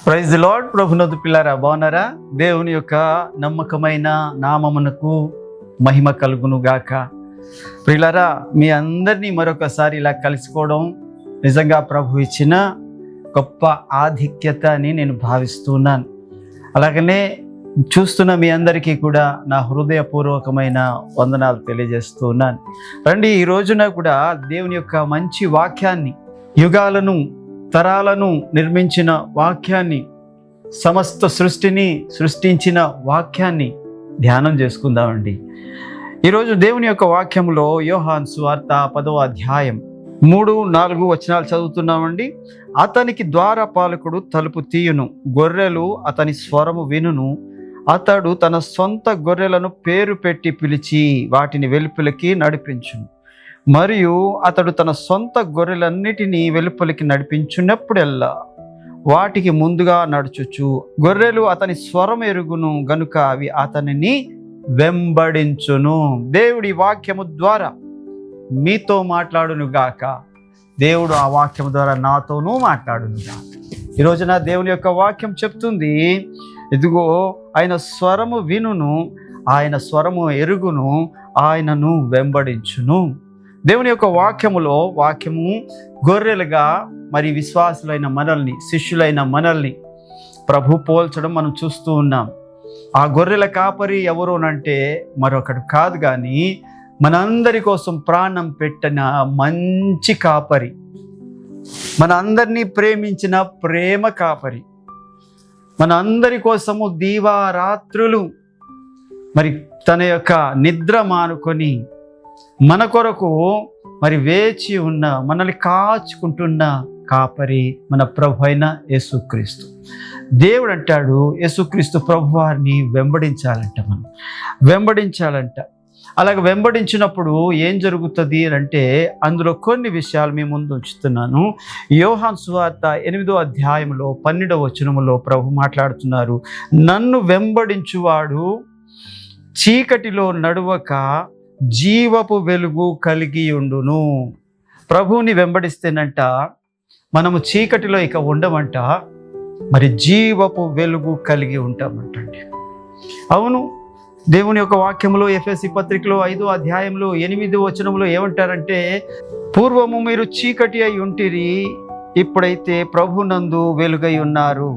Praise the lord. ప్రభునందు పిల్లారా, బాగున్నారా? దేవుని యొక్క నమ్మకమైన నామమునకు మహిమ కలుగును గాక. ప్రియులారా, మీ అందరినీ మరొకసారి ఇలా కలుసుకోవడం నిజంగా ప్రభు ఇచ్చిన గొప్ప ఆధిక్యత అని నేను భావిస్తున్నాను. అలాగనే చూస్తున్న మీ అందరికీ కూడా నా హృదయపూర్వకమైన వందనాలు తెలియజేస్తున్నాను. రండి, ఈ రోజున కూడా దేవుని యొక్క మంచి వాక్యాన్ని, యుగాలను తరాలను నిర్మించిన వాక్యాన్ని, సమస్త సృష్టిని సృష్టించిన వాక్యాన్ని ధ్యానం చేసుకుందామండి. ఈరోజు దేవుని యొక్క వాక్యంలో యోహాను సువార్త 10వ అధ్యాయం 3-4 వచనాలు చదువుతున్నామండి. అతనికి ద్వారపాలకుడు తలుపు తీయును, గొర్రెలు అతని స్వరము వినును. అతడు తన సొంత గొర్రెలను పేరు పెట్టి పిలిచి వాటిని వెలుపలికి నడిపించును. మరియు అతడు తన సొంత గొర్రెలన్నిటినీ వెలుపలికి నడిపించున్నప్పుడెల్లా వాటికి ముందుగా నడుచుచు గొర్రెలు అతని స్వరం ఎరుగును గనుక అవి అతనిని వెంబడించును. దేవుడి వాక్యము ద్వారా మీతో మాట్లాడును గాక. దేవుడు ఆ వాక్యము ద్వారా నాతోనూ మాట్లాడును గాక. ఈరోజున దేవుని యొక్క వాక్యం చెప్తుంది, ఇదిగో ఆయన స్వరము వినును, ఆయన స్వరము ఎరుగును, ఆయనను వెంబడించును. దేవుని యొక్క వాక్యము గొర్రెలుగా మరి విశ్వాసులైన మనల్ని, శిష్యులైన మనల్ని ప్రభు పోల్చడం మనం చూస్తూ ఉన్నాం. ఆ గొర్రెల కాపరి ఎవరోనంటే మరొకడు కాదు కానీ మనందరి కోసం ప్రాణం పెట్టిన మంచి కాపరి, మన అందరినీ ప్రేమించిన ప్రేమ కాపరి, మన అందరి కోసము దీవారాత్రులు మరి తన యొక్క నిద్ర మానుకొని మన కొరకు మరి వేచి ఉన్న, మనల్ని కాచుకుంటున్న కాపరి మన ప్రభు అయిన యేసుక్రీస్తు. దేవుడు అంటాడు, యేసుక్రీస్తు ప్రభు వారిని వెంబడించాలంట, మనం వెంబడించాలంట. అలాగే వెంబడించినప్పుడు ఏం జరుగుతుంది అంటే అందులో కొన్ని విషయాలు మీ ముందు ఉంచుతున్నాను. యోహాను సువార్త 8వ అధ్యాయంలో 12వ వచనములో ప్రభు మాట్లాడుతున్నారు, నన్ను వెంబడించువాడు చీకటిలో నడువక జీవపు వెలుగు కలిగి ఉండును. ప్రభువుని వెంబడిస్తేనంట మనము చీకటిలో ఇక ఉండమంట, మరి జీవపు వెలుగు కలిగి ఉంటామంటండి. అవును, దేవుని యొక్క వాక్యంలో ఎఫెసీ పత్రికలో 5వ అధ్యాయంలో 8వ వచనంలో ఏమంటారంటే, పూర్వము మీరు చీకటి అయి ఉంటిరి, ఇప్పుడైతే ప్రభునందు వెలుగై ఉన్నారు.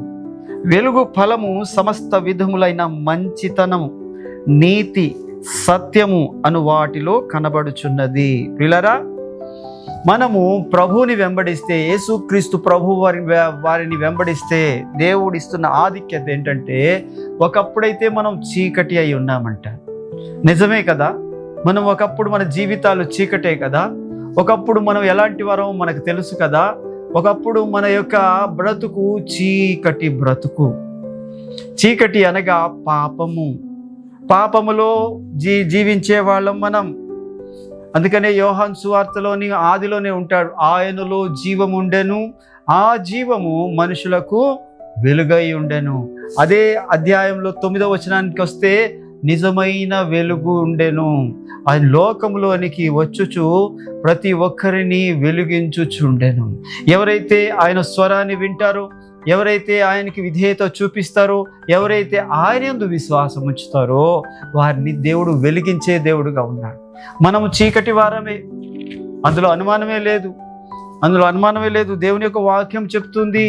వెలుగు ఫలము సమస్త విధములైన మంచితనము, నీతి, సత్యము అను వాటిలో కనబడుచున్నది. ప్రియులారా, మనము ప్రభువుని వెంబడిస్తే, యేసుక్రీస్తు ప్రభు వారిని వెంబడిస్తే దేవుడిస్తున్న ఆధిక్యత ఏంటంటే, ఒకప్పుడైతే మనం చీకటి అయి ఉన్నామంట. నిజమే కదా, మనం ఒకప్పుడు మన జీవితాలు చీకటే కదా, ఒకప్పుడు మనం ఎలాంటి వారో మనకు తెలుసు కదా, ఒకప్పుడు మన యొక్క బ్రతుకు చీకటి బ్రతుకు. చీకటి అనగా పాపములో జీవించే వాళ్ళం మనం. అందుకనే యోహాను సువార్తలోని ఆదిలోనే ఉంటాడు, ఆయనలో జీవము ఉండెను, ఆ జీవము మనుషులకు వెలుగై ఉండెను. అదే అధ్యాయంలో 9వ వచనానికి వస్తే, నిజమైన వెలుగు ఉండెను, ఆయన లోకంలోనికి వచ్చుచు ప్రతి ఒక్కరిని వెలిగించుచుండెను. ఎవరైతే ఆయన స్వరాన్ని వింటారో, ఎవరైతే ఆయనకి విధేయత చూపిస్తారో, ఎవరైతే ఆయన యందు విశ్వాసం ఉంచుతారో వారిని దేవుడు వెలిగించే దేవుడుగా ఉన్నాడు. మనము చీకటి వారమే, అందులో అనుమానమే లేదు. దేవుని యొక్క వాక్యం చెప్తుంది,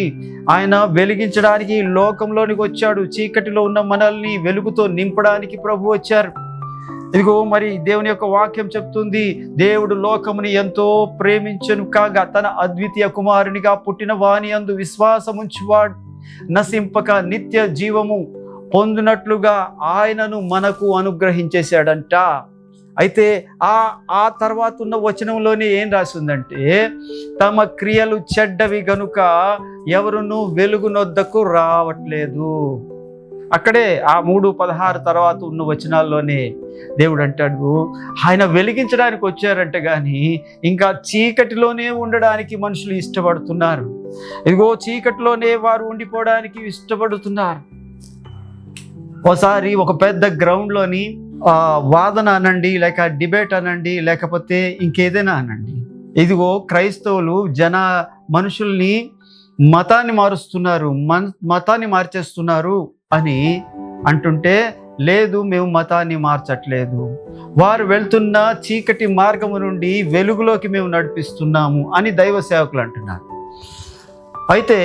ఆయన వెలిగించడానికి లోకంలోనికి వచ్చాడు. చీకటిలో ఉన్న మనల్ని వెలుగుతో నింపడానికి ప్రభు వచ్చారు. ఇదిగో మరి దేవుని యొక్క వాక్యం చెప్తుంది, దేవుడు లోకముని ఎంతో ప్రేమించెను కాగా తన అద్వితీయ కుమారునిగా పుట్టిన వాని యందు విశ్వాసముంచువాడు నశింపక నిత్య జీవము పొందినట్లుగా ఆయనను మనకు అనుగ్రహించేశాడంట. అయితే ఆ తర్వాత ఉన్న వచనంలోనే ఏం రాసిందంటే, తమ క్రియలు చెడ్డవి గనుక ఎవరును వెలుగునొద్దకు రావట్లేదు. అక్కడే ఆ 3:16 తర్వాత ఉన్న వచనాల్లోనే దేవుడు అంటాడు, ఆయన వెలిగించడానికి వచ్చారంట కానీ ఇంకా చీకటిలోనే ఉండడానికి మనుషులు ఇష్టపడుతున్నారు. ఇదిగో చీకటిలోనే వారు ఉండిపోవడానికి ఇష్టపడుతున్నారు. ఒకసారి ఒక పెద్ద గ్రౌండ్లోని వాదన అనండి, లేక డిబేట్ అనండి, లేకపోతే ఇంకేదైనా అనండి, ఇదిగో క్రైస్తవులు మనుషుల్ని మతాన్ని మారుస్తున్నారు, మతాన్ని మార్చేస్తున్నారు అని అంటుంటే, లేదు మేము మతాన్ని మార్చట్లేదు, వారు వెళ్తున్న చీకటి మార్గము నుండి వెలుగులోకి మేము నడిపిస్తున్నాము అని దైవ సేవకులు అంటున్నారు. అయితే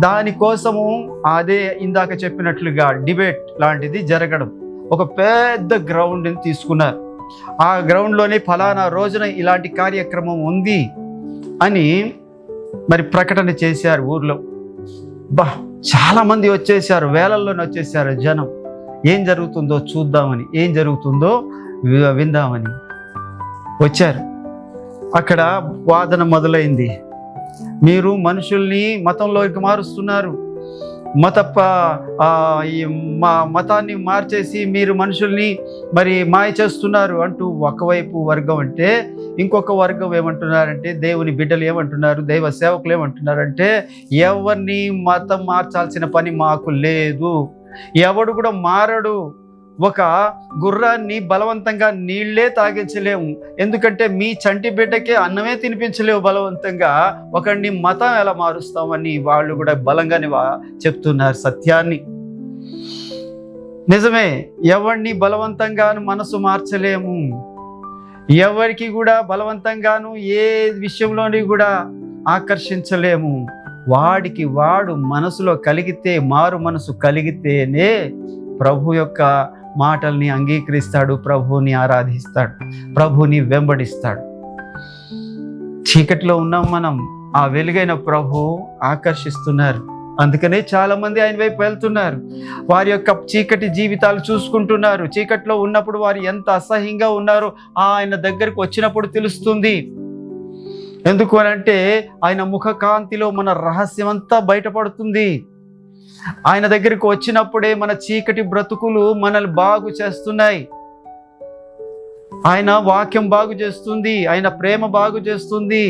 దానికోసము అదే ఇందాక చెప్పినట్లుగా డిబేట్ లాంటిది జరగడం, ఒక పెద్ద గ్రౌండ్ని తీసుకున్నారు. ఆ గ్రౌండ్లోనే ఫలానా రోజున ఇలాంటి కార్యక్రమం ఉంది అని మరి ప్రకటన చేశారు. ఊర్లో చాలామంది వచ్చేసారు, వేలల్లోనే వచ్చేసారు జనం. ఏం జరుగుతుందో చూద్దామని, ఏం జరుగుతుందో విందామని వచ్చారు. అక్కడ వాదన మొదలైంది. మీరు మనుషుల్ని మతంలోకి మారుస్తున్నారు, మతాన్ని మార్చేసి మీరు మనుషుల్ని మరి మాయ చేస్తున్నారు అంటూ ఒకవైపు వర్గం అంటే, ఇంకొక వర్గం ఏమంటున్నారంటే, దేవుని బిడ్డలు ఏమంటున్నారు, దైవ సేవకులు ఏమంటున్నారంటే, ఎవరిని మతం మార్చాల్సిన పని మాకు లేదు, ఎవడు కూడా మారడు. ఒక గుర్రాన్ని బలవంతంగా నీళ్లే తాగించలేము, ఎందుకంటే మీ చంటి బిడ్డకే అన్నమే తినిపించలేవు బలవంతంగా, ఒకడిని మతం ఎలా మారుస్తామని వాళ్ళు కూడా బలంగానే చెప్తున్నారు సత్యాన్ని. నిజమే, ఎవరిని బలవంతంగాను మనసు మార్చలేము, ఎవరికి కూడా బలవంతంగాను ఏ విషయంలోని కూడా ఆకర్షించలేము. వాడికి వాడు మనసులో కలిగితే, మారు మనసు కలిగితేనే ప్రభు యొక్క మాటల్ని అంగీకరిస్తాడు, ప్రభువుని ఆరాధిస్తాడు, ప్రభువుని వెంబడిస్తాడు. చీకటిలో ఉన్నాం మనం, ఆ వెలుగైన ప్రభు ఆకర్షిస్తున్నారు. అందుకనే చాలా మంది ఆయన వైపు వెళ్తున్నారు. వారి యొక్క చీకటి జీవితాలు చూసుకుంటున్నారు. చీకటిలో ఉన్నప్పుడు వారు ఎంత అసహ్యంగా ఉన్నారో ఆయన దగ్గరకు వచ్చినప్పుడు తెలుస్తుంది. ఎందుకు అనంటే, ఆయన ముఖకాంతిలో మన రహస్యం అంతా బయటపడుతుంది. ఆయన దగ్గరికి వచ్చినప్పుడే మన చీకటి బ్రతుకులు మనల్ని బాగు చేస్తున్నాయి. ఆయన వాక్యం బాగు చేస్తుంది, ఆయన ప్రేమ బాగు చేస్తుంది,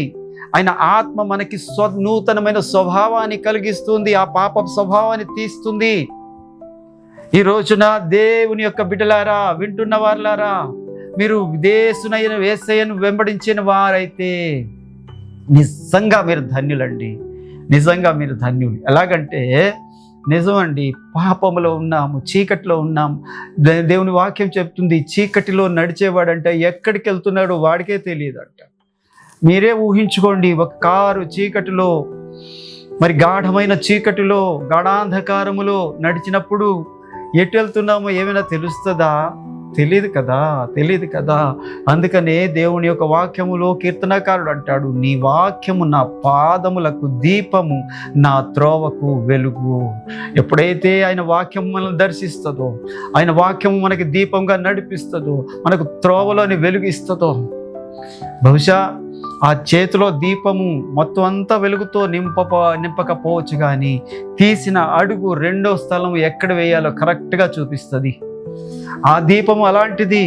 ఆయన ఆత్మ మనకి నూతనమైన స్వభావాన్ని కలిగిస్తుంది, ఆ పాప స్వభావాన్ని తీస్తుంది. ఈ రోజున దేవుని యొక్క బిడ్డలారా, వింటున్న వారులారా, మీరు యేసునైన యేసయ్యను వెంబడించిన వారైతే నిజంగా మీరు ధన్యులండి, నిజంగా మీరు ధన్యులు. ఎలాగంటే నిజమండి, పాపములో ఉన్నాము, చీకటిలో ఉన్నాము. దేవుని వాక్యం చెప్తుంది, చీకటిలో నడిచేవాడంటే ఎక్కడికి వెళ్తున్నాడో వాడికే తెలియదంట. మీరే ఊహించుకోండి, ఒక కారు చీకటిలో, మరి గాఢమైన చీకటిలో, గాఢాంధకారములో నడిచినప్పుడు ఎటు వెళ్తున్నామో ఏమైనా తెలుస్తుందా? తెలియదు కదా. అందుకనే దేవుని యొక్క వాక్యములో కీర్తనకారుడు అంటాడు, నీ వాక్యము నా పాదములకు దీపము, నా త్రోవకు వెలుగు. ఎప్పుడైతే ఆయన వాక్యం మనల్ని దర్శిస్తుందో, ఆయన వాక్యము మనకి దీపంగా నడిపిస్తుందో, మనకు త్రోవలోని వెలుగిస్తుందో, బహుశా ఆ చేతిలో దీపము మొత్తం అంతా వెలుగుతో నింపకపోవచ్చు, కానీ తీసిన అడుగు రెండో స్థలం ఎక్కడ వేయాలో కరెక్ట్గా చూపిస్తుంది. ఆ దీపము అలాంటిది.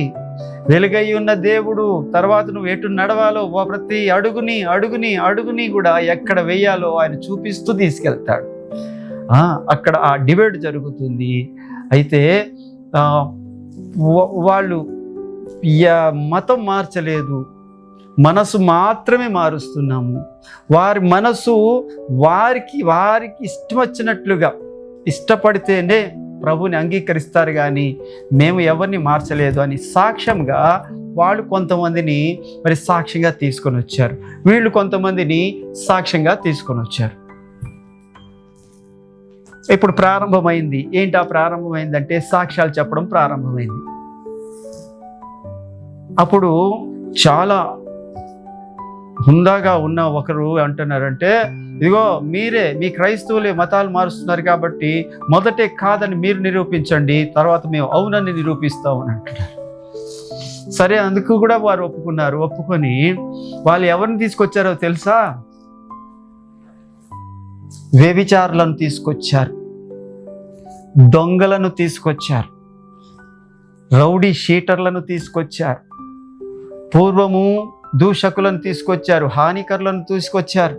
వెలుగై ఉన్న దేవుడు తర్వాత నువ్వు ఎటు నడవాలో ప్రతి అడుగుని కూడా ఎక్కడ వేయాలో ఆయన చూపిస్తూ తీసుకెళ్తాడు. అక్కడ ఆ డిబేట్ జరుగుతుంది. అయితే వాళ్ళు మతం మార్చలేదు, మనసు మాత్రమే మారుస్తున్నాము. వారి మనసు వారికి ఇష్టం వచ్చినట్లుగా ఇష్టపడితేనే ప్రభుని అంగీకరిస్తారు, కానీ మేము ఎవరిని మార్చలేదు అని సాక్ష్యంగా వాళ్ళు కొంతమందిని మరి సాక్ష్యంగా తీసుకొని వచ్చారు, వీళ్ళు కొంతమందిని సాక్ష్యంగా తీసుకొని వచ్చారు. ఇప్పుడు ప్రారంభమైంది. ఏంటి ఆ ప్రారంభమైందంటే, సాక్ష్యాలు చెప్పడం ప్రారంభమైంది. అప్పుడు చాలా హుందాగా ఉన్న ఒకరు అంటున్నారంటే, ఇదిగో మీరే మీ క్రైస్తవులే మతాలు మారుస్తున్నారు కాబట్టి మొదటే కాదని మీరు నిరూపించండి, తర్వాత మేము అవునని నిరూపిస్తామని అంటున్నారు. సరే, అందుకు కూడా వారు ఒప్పుకున్నారు. ఒప్పుకొని వాళ్ళు ఎవరిని తీసుకొచ్చారో తెలుసా? వ్యభిచారులను తీసుకొచ్చారు, దొంగలను తీసుకొచ్చారు, రౌడీ షీటర్లను తీసుకొచ్చారు, పూర్వము దూషకులను తీసుకొచ్చారు, హానికరులను తీసుకొచ్చారు,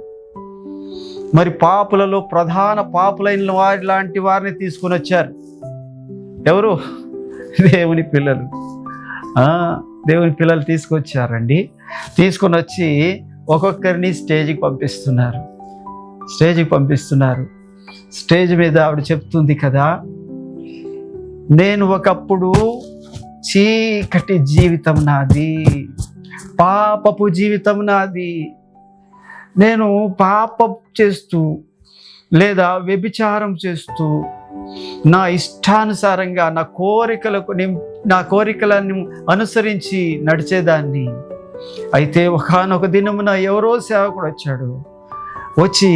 మరి పాపులలో ప్రధాన పాపులైన వారి లాంటి వారిని తీసుకొని వచ్చారు. ఎవరు? దేవుని పిల్లలు. దేవుని పిల్లలు తీసుకొచ్చారండి. తీసుకొని వచ్చి ఒక్కొక్కరిని స్టేజ్కి పంపిస్తున్నారు. స్టేజ్కి పంపిస్తున్నారు. స్టేజ్ మీద ఆవిడ చెప్తుంది కదా, నేను ఒకప్పుడు చీకటి జీవితం నాది, పాపపు జీవితం నాది. నేను పాపం చేస్తూ లేదా వ్యభిచారం చేస్తూ నా ఇష్టానుసారంగా నా కోరికలను అనుసరించి నడిచేదాన్ని. అయితే ఒకానొక దినమున ఎవరో సేవకుడు వచ్చాడు. వచ్చి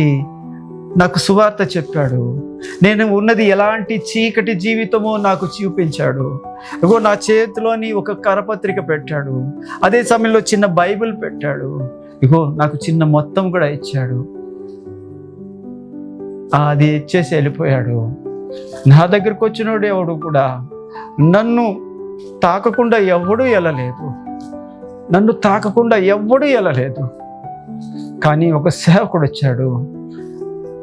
నాకు సువార్త చెప్పాడు. నేను ఉన్నది ఎలాంటి చీకటి జీవితమో నాకు చూపించాడు. ఇగో నా చేతిలోని ఒక కరపత్రిక పెట్టాడు. అదే సమయంలో చిన్న బైబిల్ పెట్టాడు. ఇగో నాకు చిన్న మొత్తం కూడా ఇచ్చాడు. అది ఇచ్చేసి వెళ్ళిపోయాడు. నా దగ్గరకు వచ్చినోడు ఎవడు కూడా నన్ను తాకకుండా ఎవ్వడూ వెళ్ళలేదు. కానీ ఒక సేవకుడు వచ్చాడు,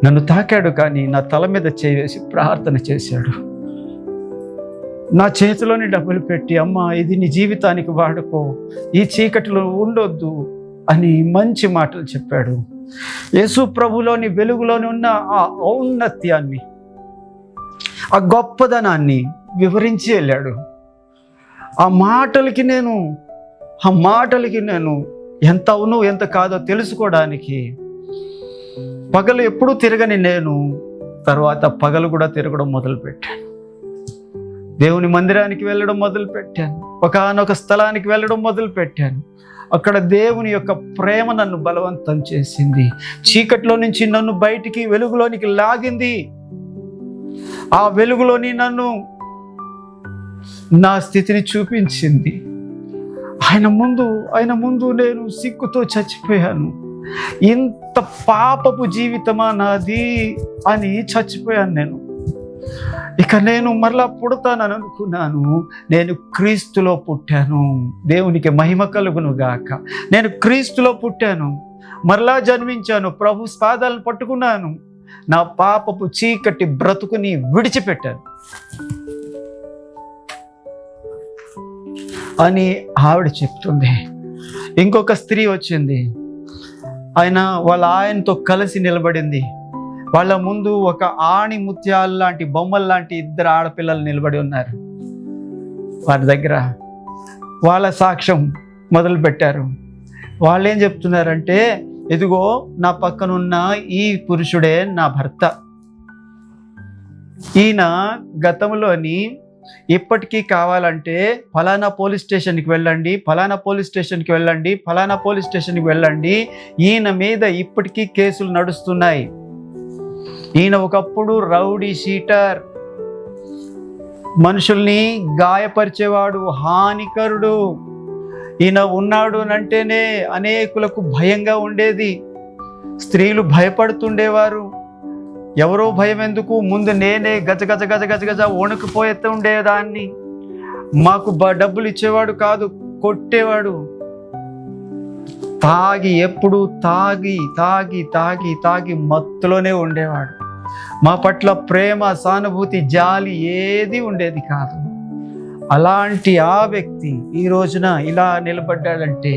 నన్ను తాకాడు. కానీ నా తల మీద చేసి ప్రార్థన చేశాడు. నా చేతిలోని డబ్బులు పెట్టి, అమ్మా ఇది నీ జీవితానికి వాడుకో, ఈ చీకటిలో ఉండొద్దు అని మంచి మాటలు చెప్పాడు. యేసు ప్రభులోని వెలుగులోని ఉన్న ఆ ఔన్నత్యాన్ని, ఆ గొప్పదనాన్ని వివరించి వెళ్ళాడు. ఆ మాటలకి నేను ఎంత అవును ఎంత కాదో తెలుసుకోవడానికి పగలు ఎప్పుడూ తిరగని నేను తర్వాత పగలు కూడా తిరగడం మొదలుపెట్టాను. దేవుని మందిరానికి వెళ్ళడం మొదలుపెట్టాను. ఒకానొక స్థలానికి వెళ్ళడం మొదలుపెట్టాను. అక్కడ దేవుని యొక్క ప్రేమ నన్ను బలవంతం చేసింది. చీకట్లో నుంచి నన్ను బయటికి వెలుగులోనికి లాగింది. ఆ వెలుగులోని నన్ను నా స్థితిని చూపించింది. ఆయన ముందు నేను సిగ్గుతో చచ్చిపోయాను. ఇంత పాపపు జీవితమా నాది అని చచ్చిపోయాను నేను. ఇక నేను మరలా పుడతానని అనుకున్నాను. నేను క్రీస్తులో పుట్టాను. దేవునికి మహిమ కలుగును గాక. నేను క్రీస్తులో పుట్టాను, మరలా జన్మించాను, ప్రభు పాదాలను పట్టుకున్నాను, నా పాపపు చీకటి బ్రతుకుని విడిచిపెట్టాను అని ఆవిడ చెప్తుంది. ఇంకొక స్త్రీ వచ్చింది. వాళ్ళ ఆయనతో కలిసి నిలబడింది. వాళ్ళ ముందు ఒక ఆణి ముత్యాలు లాంటి బొమ్మలు లాంటి 2 ఆడపిల్లలు నిలబడి ఉన్నారు. వారి దగ్గర వాళ్ళ సాక్ష్యం మొదలు పెట్టారు. వాళ్ళు ఏం చెప్తున్నారంటే, ఇదిగో నా పక్కనున్న ఈ పురుషుడే నా భర్త. ఈయన గతంలోని ఇప్పటికీ కావాలంటే ఫలానా పోలీస్ స్టేషన్కి వెళ్ళండి, ఈయన మీద ఇప్పటికీ కేసులు నడుస్తున్నాయి. ఈయన ఒకప్పుడు రౌడీ షీటర్, మనుషుల్ని గాయపరిచేవాడు, హానికరుడు. ఈయన ఉన్నాడు అంటేనే అనేకులకు భయంగా ఉండేది. స్త్రీలు భయపడుతుండేవారు. ఎవరో భయం ఎందుకు, ముందు నేనే గజ వణుకుపోయేస్తూ ఉండేదాన్ని. మాకు డబ్బులు ఇచ్చేవాడు కాదు, కొట్టేవాడు. ఎప్పుడు తాగి మత్తులోనే ఉండేవాడు. మా పట్ల ప్రేమ, సానుభూతి, జాలి ఏది ఉండేది కాదు. అలాంటి ఆ వ్యక్తి ఈ రోజున ఇలా నిలబడ్డాడంటే,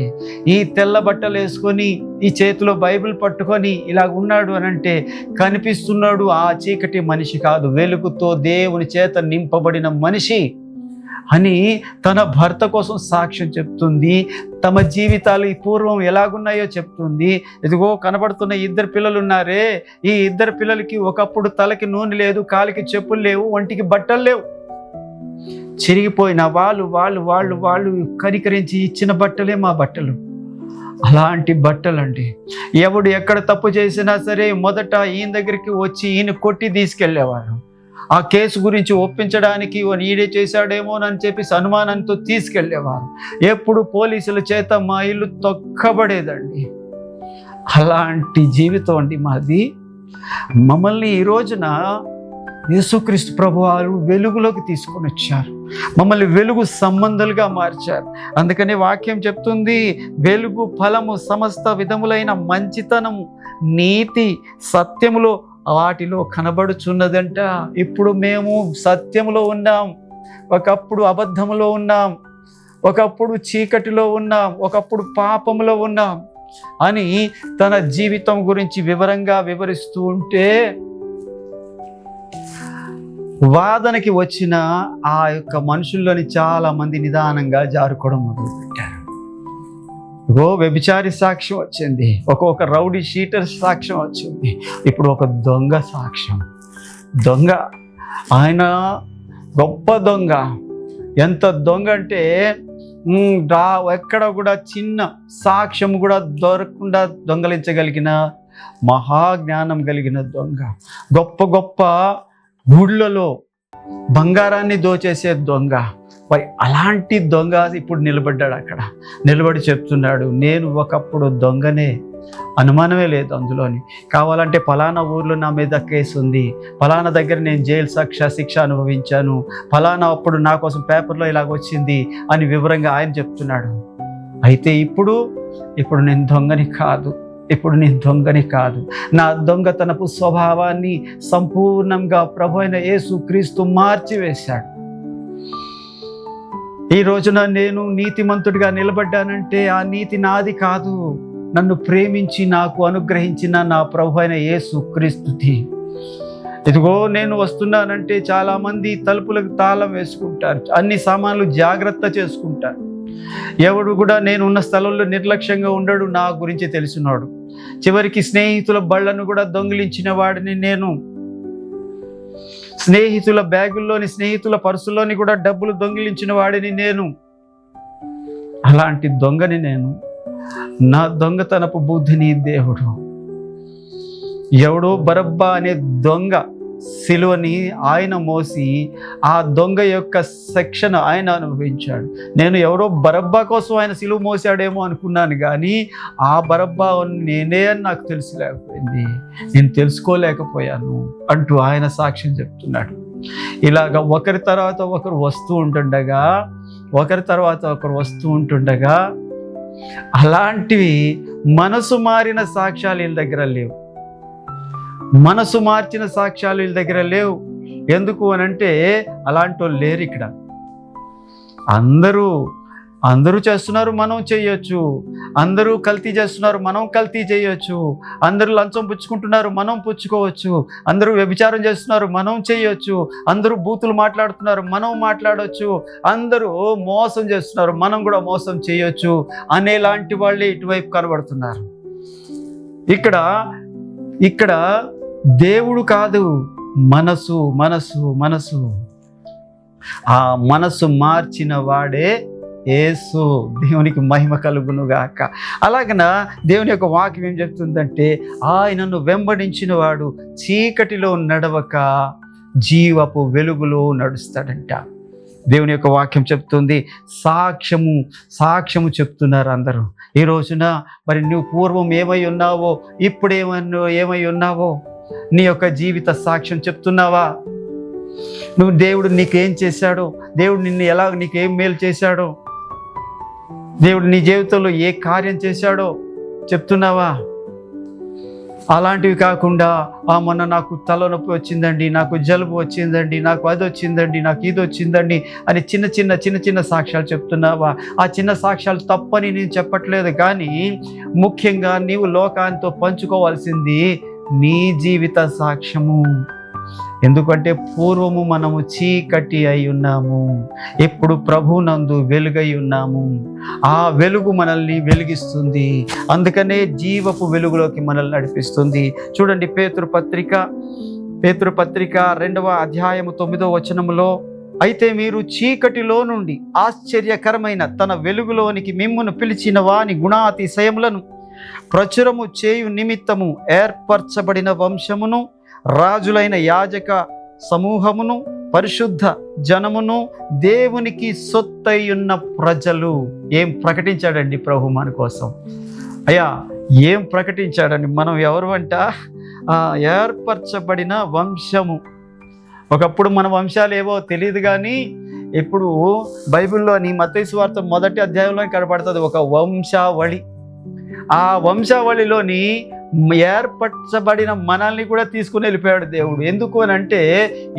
ఈ తెల్ల బట్టలు వేసుకొని, ఈ చేతిలో బైబిల్ పట్టుకొని ఇలా ఉన్నాడు అనంటే కనిపిస్తున్నాడు ఆ చీకటి మనిషి కాదు, వెలుగుతో దేవుని చేత నింపబడిన మనిషి అని తన భర్త కోసం సాక్ష్యం చెప్తుంది. తమ జీవితాలు ఈ పూర్వం ఎలాగున్నాయో చెప్తుంది. ఇదిగో కనబడుతున్న 2 పిల్లలు ఉన్నారే, ఈ 2 పిల్లలకి ఒకప్పుడు తలకి నూనె లేదు, కాలికి చెప్పులు లేవు, ఒంటికి బట్టలు లేవు. చిరిగిపోయిన వాళ్ళు కనికరించి ఇచ్చిన బట్టలే మా బట్టలు. అలాంటి బట్టలండి. ఎవడు ఎక్కడ తప్పు చేసినా సరే మొదట ఈయన దగ్గరికి వచ్చి ఈయన కొట్టి తీసుకెళ్ళేవారు. ఆ కేసు గురించి ఒప్పించడానికి ఈడే చేశాడేమో అని చెప్పేసి అనుమానంతో తీసుకెళ్ళేవారు. ఎప్పుడు పోలీసుల చేత మా ఇల్లు తొక్కబడేదండి. అలాంటి జీవితం అండి మాది. మమ్మల్ని ఈ రోజున యేసుక్రీస్తు ప్రభువారు వెలుగులోకి తీసుకొని వచ్చారు. మమ్మల్ని వెలుగు సంబంధాలుగా మార్చారు. అందుకని వాక్యం చెప్తుంది, వెలుగు ఫలము సమస్త విధములైన మంచితనము, నీతి, సత్యములో వాటిలో కనబడుచున్నదంట. ఇప్పుడు మేము సత్యములో ఉన్నాం, ఒకప్పుడు అబద్ధములో ఉన్నాం, ఒకప్పుడు చీకటిలో ఉన్నాం, ఒకప్పుడు పాపములో ఉన్నాం. అని తన జీవితం గురించి వివరంగా వివరిస్తూ ఉంటే వాదనకి వచ్చిన ఆ యొక్క మనుషుల్లోని చాలా మంది నిదానంగా జారుకోవడం మొదలుపెట్టారు. వ్యభిచారి సాక్ష్యం వచ్చింది, ఒక రౌడీ షీటర్ సాక్ష్యం వచ్చింది, ఇప్పుడు ఒక దొంగ సాక్ష్యం. దొంగ, ఆయన గొప్ప దొంగ. ఎంత దొంగ అంటే ఎక్కడ కూడా చిన్న సాక్ష్యం కూడా దొరకకుండా దొంగలించగలిగిన మహాజ్ఞానం కలిగిన దొంగ. గొప్ప గొప్ప గుళ్ళలో బంగారాన్ని దోచేసే దొంగ. అలాంటి దొంగ ఇప్పుడు నిలబడ్డాడు. అక్కడ నిలబడి చెప్తున్నాడు, నేను ఒకప్పుడు దొంగనే, అనుమానమే లేదు అందులోని. కావాలంటే ఫలానా ఊర్లో నా మీద కేసు ఉంది, ఫలానా దగ్గర నేను జైలు శిక్ష అనుభవించాను, ఫలానా అప్పుడు నా కోసం పేపర్లో ఇలాగ వచ్చింది అని వివరంగా ఆయన చెప్తున్నాడు. అయితే ఇప్పుడు నేను దొంగని కాదు, నా దొంగతనపు స్వభావాన్ని సంపూర్ణంగా ప్రభు అయిన యేసుక్రీస్తు మార్చివేశాడు. ఈ రోజున నేను నీతిమంతుడిగా నిలబడ్డానంటే ఆ నీతి నాది కాదు, నన్ను ప్రేమించి నాకు అనుగ్రహించిన నా ప్రభు అయిన యేసుక్రీస్తుది. ఇదిగో నేను వస్తున్నానంటే చాలామంది తలుపులకు తాళం వేసుకుంటారు, అన్ని సామాన్లు జాగ్రత్త చేసుకుంటారు. ఎవడు కూడా నేను ఉన్న స్థలంలో నిర్లక్ష్యంగా ఉండడు, నా గురించి తెలిసినాడు. చివరికి స్నేహితుల బళ్ళను కూడా దొంగిలించిన వాడిని నేను, స్నేహితుల బ్యాగుల్లోని, స్నేహితుల పర్సులోని కూడా డబ్బులు దొంగిలించిన వాడిని నేను. అలాంటి దొంగని నేను. నా దొంగతనపు బుద్ధిని దేవుడు, ఎవడో బరబ్బా అనే దొంగ సిలువని ఆయన మోసి ఆ దొంగ యొక్క శిక్షను ఆయన అనుభవించాడు. నేను ఎవరో బరబ్బా కోసం ఆయన సిలువ మోసాడేమో అనుకున్నాను, కానీ ఆ బరబ్బా నేనే అని నాకు తెలిసిలేకపోయింది, నేను తెలుసుకోలేకపోయాను అంటూ ఆయన సాక్ష్యం చెప్తున్నాడు. ఇలాగ ఒకరి తర్వాత ఒకరు వస్తూ ఉంటుండగా అలాంటివి మనసు మారిన సాక్ష్యాలు వీళ్ళ దగ్గర లేవు. మనసు మార్చిన సాక్ష్యాలు వీళ్ళ దగ్గర లేవు. ఎందుకు అనంటే అలాంటి వాళ్ళు లేరు ఇక్కడ. అందరూ చేస్తున్నారు, మనం చేయొచ్చు. అందరూ కల్తీ చేస్తున్నారు, మనం కల్తీ చేయొచ్చు. అందరూ లంచం పుచ్చుకుంటున్నారు, మనం పుచ్చుకోవచ్చు. అందరూ వ్యభిచారం చేస్తున్నారు, మనం చేయొచ్చు. అందరూ బూతులు మాట్లాడుతున్నారు, మనం మాట్లాడవచ్చు. అందరూ మోసం చేస్తున్నారు, మనం కూడా మోసం చేయొచ్చు అనేలాంటి వాళ్ళే ఇటువైపు కనబడుతున్నారు. ఇక్కడ దేవుడు కాదు, మనసు. ఆ మనసు మార్చిన వాడే యేసు. దేవునికి మహిమ కలుగునుగాక. అలాగన దేవుని యొక్క వాక్యం ఏం చెప్తుందంటే, ఆయనను వెంబడించిన వాడు చీకటిలో నడవక జీవపు వెలుగులో నడుస్తాడంట. దేవుని యొక్క వాక్యం చెప్తుంది. సాక్ష్యము చెప్తున్నారు అందరూ. ఈ రోజున మరి నువ్వు పూర్వం ఏమై ఉన్నావో, ఇప్పుడు ఏమై ఉన్నావో, నీ యొక్క జీవిత సాక్ష్యం చెప్తున్నావా? నువ్వు దేవుడు నీకేం చేశాడో, దేవుడు నీకేం మేలు చేశాడో, దేవుడు నీ జీవితంలో ఏ కార్యం చేశాడో చెప్తున్నావా? అలాంటివి కాకుండా మొన్న నాకు తలనొప్పి వచ్చిందండి, నాకు జలుబు వచ్చిందండి, నాకు అది వచ్చిందండి, నాకు ఇది వచ్చిందండి అని చిన్న సాక్ష్యాలు చెప్తున్నావా? ఆ చిన్న సాక్ష్యాలు తప్పని నేను చెప్పట్లేదు, కానీ ముఖ్యంగా నీవు లోకాంతో పంచుకోవాల్సింది నీ జీవిత సాక్ష్యము. ఎందుకంటే పూర్వము మనము చీకటి అయి ఉన్నాము, ఇప్పుడు ప్రభునందు వెలుగై ఉన్నాము. ఆ వెలుగు మనల్ని వెలిగిస్తుంది, అందుకనే జీవపు వెలుగులోకి మనల్ని నడిపిస్తుంది. చూడండి, పేతురు పత్రిక 2వ అధ్యాయము 9వ వచనములో, అయితే మీరు చీకటిలో నుండి ఆశ్చర్యకరమైన తన వెలుగులోనికి మిమ్మును పిలిచిన వాని గుణాతిశయములను ప్రచురము చేయు నిమిత్తము ఏర్పరచబడిన వంశమును, రాజులైన యాజక సమూహమును, పరిశుద్ధ జనమును, దేవునికి సొత్తయ్యున్న ప్రజలు. ఏం ప్రకటించాడండి ప్రభు మన కోసం? అయ్యా, ఏం ప్రకటించాడండి? మనం ఎవరు అంట? ఏర్పరచబడిన వంశము. ఒకప్పుడు మన వంశాలు ఏవో తెలియదు, కానీ ఇప్పుడు బైబిల్లోని మత్తయి సువార్త 1వ అధ్యాయంలో కనబడుతుంది ఒక వంశావళి. ఆ వంశావళిలోని ఏర్పరచబడిన మనల్ని కూడా తీసుకుని వెళ్ళిపోయాడు దేవుడు. ఎందుకు అని అంటే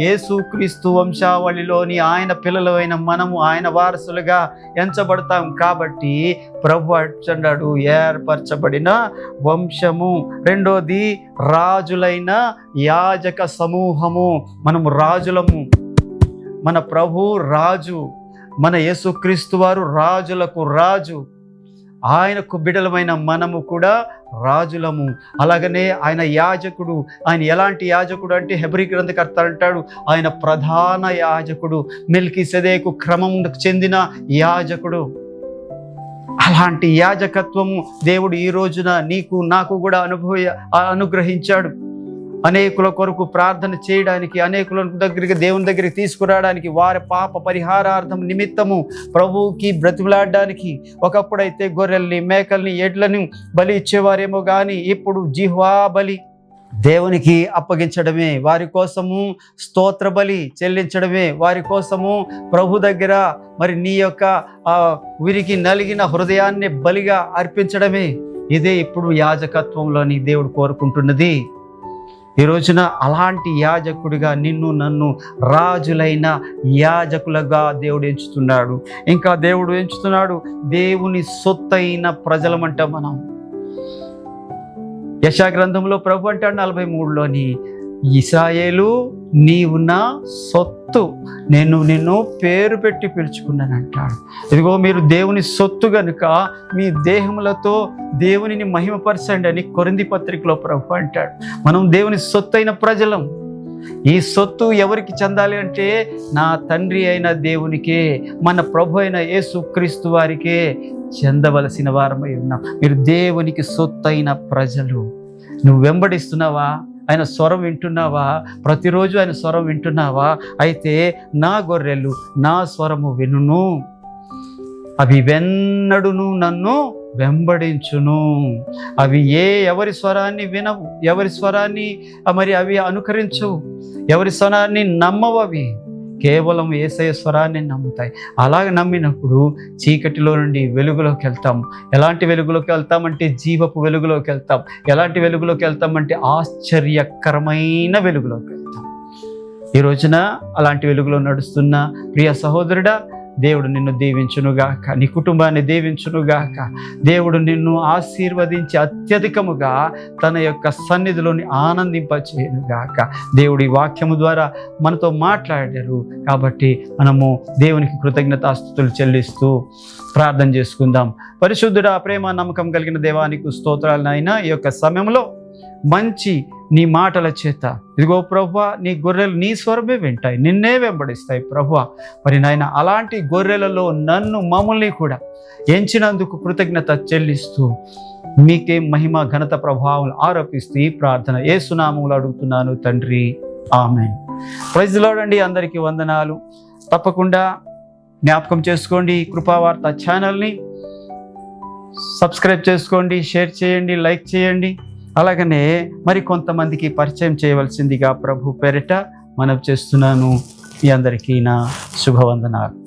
యేసుక్రీస్తు వంశావళిలోని ఆయన పిల్లలైన మనము ఆయన వారసులుగా ఎంచబడతాం కాబట్టి ప్రభు అన్నాడు ఏర్పరచబడిన వంశము. రెండోది రాజులైన యాజక సమూహము. మనము రాజులము. మన ప్రభు రాజు, మన యేసుక్రీస్తు వారు రాజులకు రాజు. ఆయనకు బిడ్డలమైన మనము కూడా రాజులము. అలాగనే ఆయన యాజకుడు. ఆయన ఎలాంటి యాజకుడు అంటే హెబ్రీ గ్రంథకర్త అంటాడు ఆయన ప్రధాన యాజకుడు, మెల్కీసెదెకు క్రమముకు చెందిన యాజకుడు. అలాంటి యాజకత్వము దేవుడు ఈ రోజున నీకు నాకు కూడా అనుగ్రహించాడు. అనేకుల కొరకు ప్రార్థన చేయడానికి, అనేకుల దగ్గరికి దేవుని దగ్గరికి తీసుకురావడానికి, వారి పాప పరిహారార్థం నిమిత్తము ప్రభువుకి బ్రతిమలాడడానికి. ఒకప్పుడైతే గొర్రెల్ని, మేకల్ని, ఎడ్లని బలి ఇచ్చేవారేమో కానీ ఇప్పుడు జిహ్వా బలి దేవునికి అప్పగించడమే, వారి కోసము స్తోత్ర బలి చెల్లించడమే, వారి కోసము ప్రభు దగ్గర మరి నీ యొక్క విరికి నలిగిన హృదయాన్ని బలిగా అర్పించడమే. ఇదే ఇప్పుడు యాజకత్వంలోని దేవుడు కోరుకుంటున్నది. ఈ రోజున అలాంటి యాజకుడిగా నిన్ను నన్ను రాజులైన యాజకులుగా దేవుడు ఎంచుతున్నాడు. ఇంకా దేవుడు ఎంచుతున్నాడు దేవుని సొత్తైన ప్రజలమంట మనం. యెషయా గ్రంథంలో ప్రభు అంటాడు 43లోని, ఇశ్రాయేలు నీవు నా సొత్తు, నేను నిన్ను పేరు పెట్టి పిలుచుకున్నాను అంటాడు. ఇదిగో మీరు దేవుని సొత్తు గనుక మీ దేహములతో దేవునిని మహిమపరచండి అని కొరింథీ పత్రికలో ప్రభు అంటాడు. మనం దేవుని సొత్తైన ప్రజలం. ఈ సొత్తు ఎవరికి చెందాలి అంటే నా తండ్రి అయిన దేవునికే, మన ప్రభు అయిన యేసుక్రీస్తు వారికే చెందవలసిన వారమై ఉన్నాం. మీరు దేవునికి సొత్తైన ప్రజలు. నువ్వు వెంబడిస్తున్నావా? ఆయన స్వరం వింటున్నావా? ప్రతిరోజు ఆయన స్వరం వింటున్నావా? అయితే నా గొర్రెలు నా స్వరము వినును, అవి వెన్నడును నన్ను వెంబడించును. అవి ఎవరి స్వరాన్ని వినవు, ఎవరి స్వరాన్ని మరి అవి అనుకరించవు, ఎవరి స్వరాన్ని నమ్మవు. అవి కేవలం యేసయ్య స్వరాన్ని నమ్ముతాయి. అలాగ నమ్మినప్పుడు చీకటిలో నుండి వెలుగులోకి వెళ్తాం. ఎలాంటి వెలుగులోకి వెళ్తామంటే జీవపు వెలుగులోకి వెళ్తాం. ఎలాంటి వెలుగులోకి వెళ్తామంటే ఆశ్చర్యకరమైన వెలుగులోకి వెళ్తాం. ఈ రోజున అలాంటి వెలుగులో నడుస్తున్న ప్రియ సహోదరుడా, దేవుడు నిన్ను దీవించునుగాక, నీ కుటుంబాన్ని దీవించునుగాక. దేవుడు నిన్ను ఆశీర్వదించి అత్యధికముగా తన యొక్క సన్నిధిలోని ఆనందింపచేయునుగాక. దేవుడి వాక్యము ద్వారా మనతో మాట్లాడారు కాబట్టి మనము దేవునికి కృతజ్ఞతాస్తుతులు చెల్లిస్తూ ప్రార్థన చేసుకుందాం. పరిశుద్ధుడా, ప్రేమ నమ్మకం కలిగిన దేవానికి స్తోత్రాలు నాయనా. ఈ యొక్క సమయంలో మంచి నీ మాటల చేత ఇదిగో ప్రభువా, నీ గొర్రెలు నీ స్వరమే వింటాయి, నిన్నే వెంబడిస్తాయి ప్రభువా. మరి నాయన అలాంటి గొర్రెలలో మమ్మల్ని కూడా ఎంచినందుకు కృతజ్ఞత చెల్లిస్తూ మీకే మహిమ ఘనత ప్రభావం ఆరోపిస్తూ ఈ ప్రార్థన యేసు నామములో అడుగుతున్నాను తండ్రి, ఆమేన్. ప్రైజ్ ది లార్డ్ అండి. అందరికీ వందనాలు. తప్పకుండా జ్ఞాపకం చేసుకోండి, కృపావార్త ఛానల్ని సబ్స్క్రైబ్ చేసుకోండి, షేర్ చేయండి, లైక్ చేయండి. అలాగనే మరి కొంతమందికి పరిచయం చేయవలసిందిగా ప్రభు పేరిట మనవి చేస్తున్నాను. మీ అందరికీ నా శుభవందనాలు.